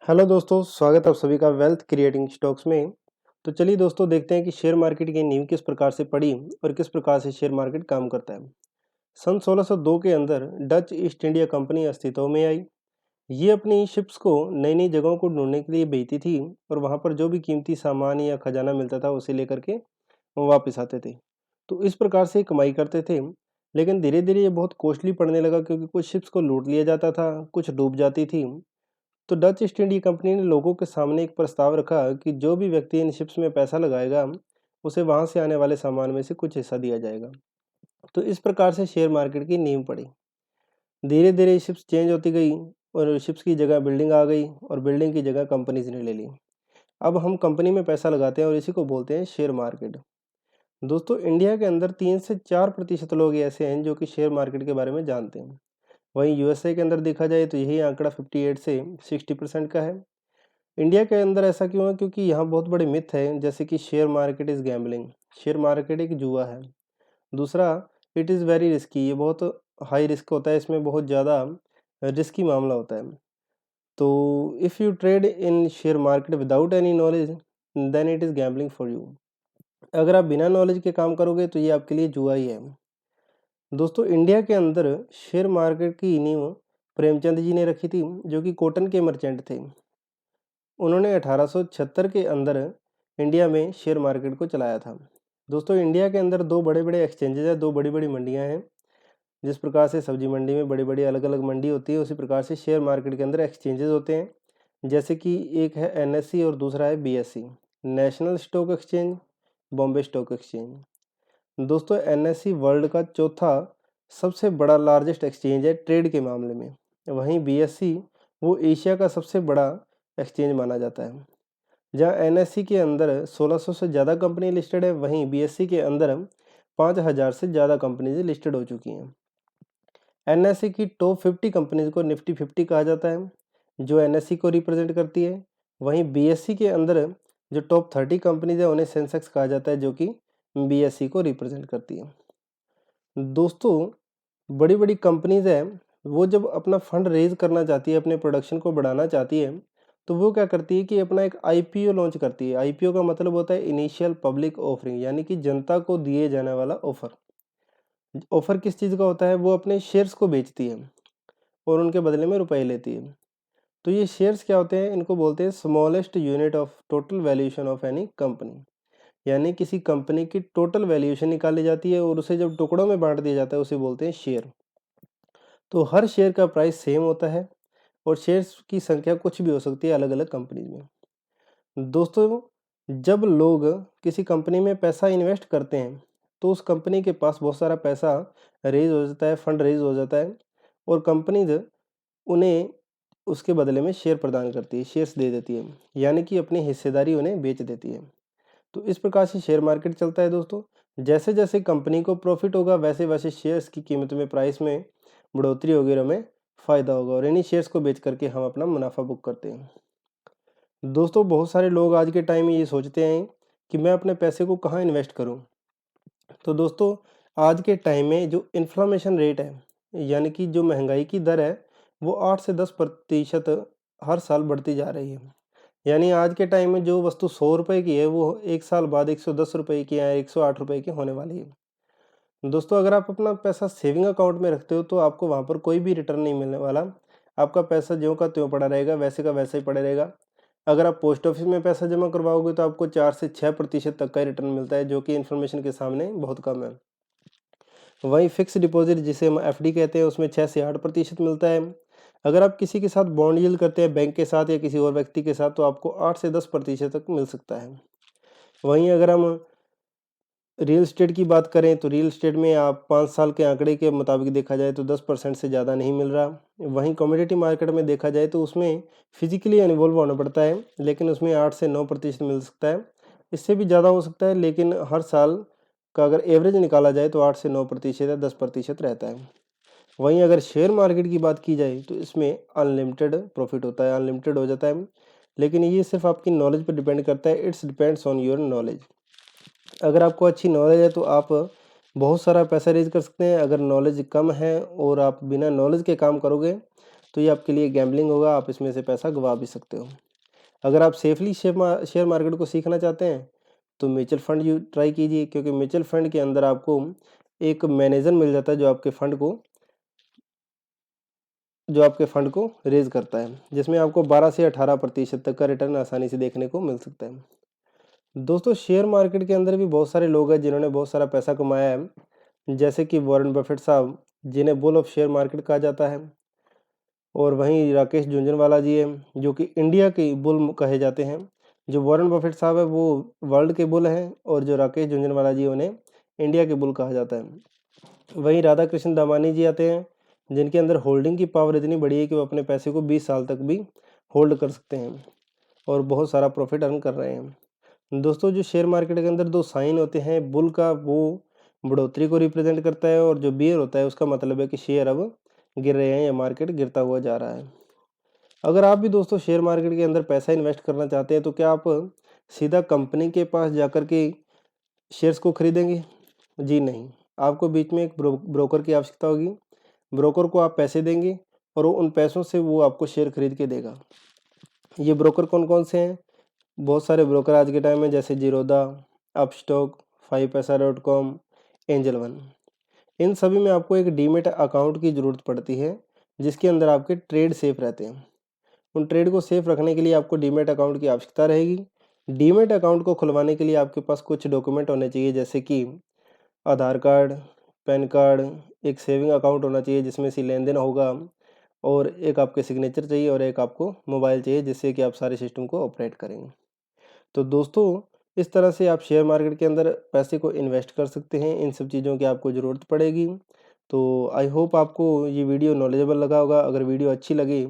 Hello दोस्तों, स्वागत है आप सभी का वेल्थ क्रिएटिंग स्टॉक्स में। तो चलिए दोस्तों, देखते हैं कि शेयर मार्केट की नींव किस प्रकार से पड़ी और किस प्रकार से शेयर मार्केट काम करता है। सन 1602 के अंदर डच ईस्ट इंडिया कंपनी अस्तित्व में आई। ये अपनी शिप्स को नई नई जगहों को ढूंढने के लिए भेजती थी और वहां पर जो भी कीमती सामान या खजाना मिलता था उसे लेकर के वो वापस आते थे। तो इस प्रकार से कमाई करते थे। लेकिन धीरे धीरे ये बहुत कॉस्टली पड़ने लगा, क्योंकि कुछ शिप्स को लूट लिया जाता था, कुछ डूब जाती थी। तो डच ईस्ट इंडिया कंपनी ने लोगों के सामने एक प्रस्ताव रखा कि जो भी व्यक्ति इन शिप्स में पैसा लगाएगा, उसे वहां से आने वाले सामान में से कुछ हिस्सा दिया जाएगा। तो इस प्रकार से शेयर मार्केट की नींव पड़ी। धीरे धीरे शिप्स चेंज होती गई और शिप्स की जगह बिल्डिंग आ गई और बिल्डिंग की जगह कंपनीज ने ले ली। अब हम कंपनी में पैसा लगाते हैं और इसी को बोलते हैं शेयर मार्केट। दोस्तों, इंडिया के अंदर 3 से 4% लोग ऐसे हैं जो कि शेयर मार्केट के बारे में जानते हैं। वहीं यूएसए के अंदर देखा जाए तो यही आंकड़ा 58 से 60% का है। इंडिया के अंदर ऐसा क्यों है? क्योंकि यहाँ बहुत बड़े मिथ है, जैसे कि share market is gambling, share market एक जुआ है। दूसरा, इट इज़ वेरी रिस्की, ये बहुत हाई रिस्क होता है, इसमें बहुत ज़्यादा रिस्की मामला होता है। तो if you trade in share market without any knowledge, then it is gambling for you. अगर आप बिना नॉलेज के काम करोगे तो ये आपके लिए जुआ ही है। दोस्तों, इंडिया के अंदर शेयर मार्केट की नींव प्रेमचंद जी ने रखी थी, जो कि कॉटन के मर्चेंट थे। उन्होंने 1876 के अंदर इंडिया में शेयर मार्केट को चलाया था। दोस्तों, इंडिया के अंदर दो बड़े-बड़े एक्सचेंजेस हैं, दो बड़ी-बड़ी मंडियां हैं। जिस प्रकार से सब्जी मंडी में बड़ी-बड़ी अलग-अलग मंडी होती है, उसी प्रकार से शेयर मार्केट के अंदर एक्सचेंजेस होते हैं। जैसे कि एक है एनएससी और दूसरा है BSc, national stock exchange, Bombay stock exchange. दोस्तों, एनएससी वर्ल्ड का चौथा सबसे बड़ा लार्जेस्ट एक्सचेंज है ट्रेड के मामले में। वहीं बीएससी वो एशिया का सबसे बड़ा एक्सचेंज माना जाता है। जहाँ एनएससी के अंदर 1600 से ज़्यादा कंपनी लिस्टेड है, वहीं बीएससी के अंदर 5000 से ज़्यादा कंपनीज लिस्टेड हो चुकी हैं। एनएससी की टॉप 50 कंपनीज को निफ्टी 50 कहा जाता है, जो एनएससी को रिप्रेजेंट करती है। वहीं बीएससी के अंदर जो टॉप 30 कंपनीज है उन्हें सेंसेक्स कहा जाता है, जो कि बीएससी को रिप्रेजेंट करती है। दोस्तों, बड़ी बड़ी कंपनीज है, वो जब अपना फंड रेज करना चाहती है, अपने प्रोडक्शन को बढ़ाना चाहती है, तो वो क्या करती है कि अपना एक आईपीओ लॉन्च करती है। आईपीओ का मतलब होता है इनिशियल पब्लिक ऑफरिंग, यानी कि जनता को दिए जाने वाला ऑफर। ऑफर किस चीज़ का होता है? वो अपने शेयर्स को बेचती है और उनके बदले में रुपए लेती है। तो ये शेयर्स क्या होते हैं? इनको बोलते हैं smallest unit of total valuation of any company. यानी किसी कंपनी की टोटल वैल्यूएशन निकाली जाती है और उसे जब टुकड़ों में बांट दिया जाता है, उसे बोलते हैं शेयर। तो हर शेयर का प्राइस सेम होता है और शेयर्स की संख्या कुछ भी हो सकती है अलग अलग कंपनी में। दोस्तों, जब लोग किसी कंपनी में पैसा इन्वेस्ट करते हैं, तो उस कंपनी के पास बहुत सारा पैसा रेज हो जाता है, फंड रेज हो जाता है और कंपनीज उन्हें उसके बदले में शेयर प्रदान करती है, शेयर्स दे देती है, यानी कि अपनी हिस्सेदारी उन्हें बेच देती है। तो इस प्रकार से शेयर मार्केट चलता है दोस्तों। जैसे जैसे कंपनी को प्रॉफिट होगा, वैसे वैसे शेयर्स की कीमत में, प्राइस में बढ़ोतरी होगी और हमें फ़ायदा होगा, और इन्हीं शेयर्स को बेच करके हम अपना मुनाफा बुक करते हैं। दोस्तों, बहुत सारे लोग आज के टाइम में ये सोचते हैं कि मैं अपने पैसे को कहाँ इन्वेस्ट करूँ। तो दोस्तों, आज के टाइम में जो इन्फ्लेमेशन रेट है, यानी कि जो महंगाई की दर है, वो 8 से 10% हर साल बढ़ती जा रही है। यानी आज के टाइम में जो वस्तु 100 रुपए की है, वो एक साल बाद 110 रुपए की या 108 रुपए की होने वाली है। दोस्तों, अगर आप अपना पैसा सेविंग अकाउंट में रखते हो, तो आपको वहाँ पर कोई भी रिटर्न नहीं मिलने वाला। आपका पैसा ज्यों का त्यों पड़ा रहेगा, वैसे का वैसे ही पड़ा रहेगा। अगर आप पोस्ट ऑफिस में पैसा जमा करवाओगे तो आपको 4 से 6% तक का रिटर्न मिलता है, जो कि इन्फ्लेमेशन के सामने बहुत कम है। वहीं फिक्स डिपॉजिट, जिसे हम एफडी कहते हैं, उसमें 6 से 8% मिलता है। अगर आप किसी के साथ बॉन्ड डील करते हैं, बैंक के साथ या किसी और व्यक्ति के साथ, तो आपको 8 से 10% तक मिल सकता है। वहीं अगर हम रियल एस्टेट की बात करें, तो रियल एस्टेट में आप 5 साल के आंकड़े के मुताबिक देखा जाए तो 10% से ज़्यादा नहीं मिल रहा। वहीं कमोडिटी मार्केट में देखा जाए तो उसमें फिजिकली इन्वॉल्व होना पड़ता है, लेकिन उसमें 8 से 9% मिल सकता है। इससे भी ज़्यादा हो सकता है, लेकिन हर साल का अगर एवरेज निकाला जाए तो 8 से 9% या 10% रहता है। वहीं अगर शेयर मार्केट की बात की जाए तो इसमें अनलिमिटेड प्रॉफिट होता है, अनलिमिटेड हो जाता है। लेकिन ये सिर्फ आपकी नॉलेज पर डिपेंड करता है, it's depends on your knowledge. अगर आपको अच्छी नॉलेज है तो आप बहुत सारा पैसा रेज कर सकते हैं। अगर नॉलेज कम है और आप बिना नॉलेज के काम करोगे, तो ये आपके लिए गैम्बलिंग होगा, आप इसमें से पैसा गवा भी सकते हो। अगर आप सेफली शेयर मार्केट को सीखना चाहते हैं तो म्यूचुअल फंड यू ट्राई कीजिए, क्योंकि म्यूचुअल फंड के अंदर आपको एक मैनेजर मिल जाता है जो आपके फंड को रेज करता है, जिसमें आपको 12 से 18% तक का रिटर्न आसानी से देखने को मिल सकता है। दोस्तों, शेयर मार्केट के अंदर भी बहुत सारे लोग हैं जिन्होंने बहुत सारा पैसा कमाया है, जैसे कि वॉरेन बफेट साहब, जिन्हें बुल ऑफ शेयर मार्केट कहा जाता है, और वहीं राकेश झुनझुनवाला जी हैं जो कि इंडिया के बुल कहे जाते हैं। जो वॉरेन बफेट साहब है वो वर्ल्ड के बुल हैं, और जो राकेश झुनझुनवाला जी उन्हें इंडिया के बुल कहा जाता है। वहीं राधा कृष्ण दामानी जी आते हैं, जिनके अंदर होल्डिंग की पावर इतनी बड़ी है कि वो अपने पैसे को 20 साल तक भी होल्ड कर सकते हैं और बहुत सारा प्रॉफिट अर्न कर रहे हैं। दोस्तों, जो शेयर मार्केट के अंदर दो साइन होते हैं, बुल का वो बढ़ोतरी को रिप्रेजेंट करता है, और जो बियर होता है उसका मतलब है कि शेयर अब गिर रहे हैं या मार्केट गिरता हुआ जा रहा है। अगर आप भी दोस्तों शेयर मार्केट के अंदर पैसा इन्वेस्ट करना चाहते हैं तो क्या आप सीधा कंपनी के पास जाकर के शेयर्स को खरीदेंगे? जी नहीं, आपको बीच में एक ब्रोकर की आवश्यकता होगी। ब्रोकर को आप पैसे देंगे और उन पैसों से वो आपको शेयर खरीद के देगा। ये ब्रोकर कौन कौन से हैं? बहुत सारे ब्रोकर आज के टाइम में, जैसे Zerodha, Upstox, 5paisa.com, Angel One. इन सभी में आपको एक डीमेट अकाउंट की ज़रूरत पड़ती है, जिसके अंदर आपके ट्रेड सेफ रहते हैं। उन ट्रेड को सेफ रखने के लिए आपको डीमेट अकाउंट की आवश्यकता रहेगी। डीमेट अकाउंट को खुलवाने के लिए आपके पास कुछ डॉक्यूमेंट होने चाहिए, जैसे कि आधार कार्ड, पैन कार्ड, एक सेविंग अकाउंट होना चाहिए जिसमें से लेन देन होगा, और एक आपके सिग्नेचर चाहिए, और एक आपको मोबाइल चाहिए जिससे कि आप सारे सिस्टम को ऑपरेट करेंगे। तो दोस्तों, इस तरह से आप शेयर मार्केट के अंदर पैसे को इन्वेस्ट कर सकते हैं। इन सब चीज़ों की आपको ज़रूरत पड़ेगी। तो आई होप आपको ये वीडियो नॉलेजेबल लगा होगा। अगर वीडियो अच्छी लगी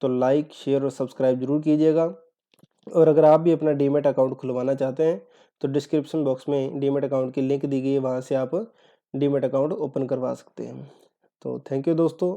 तो लाइक, शेयर और सब्सक्राइब ज़रूर कीजिएगा। और अगर आप भी अपना डीमेट अकाउंट खुलवाना चाहते हैं तो डिस्क्रिप्शन बॉक्स में डीमेट अकाउंट की लिंक दी गई है, वहाँ से आप डीमेट अकाउंट ओपन करवा सकते हैं। तो थैंक यू दोस्तों।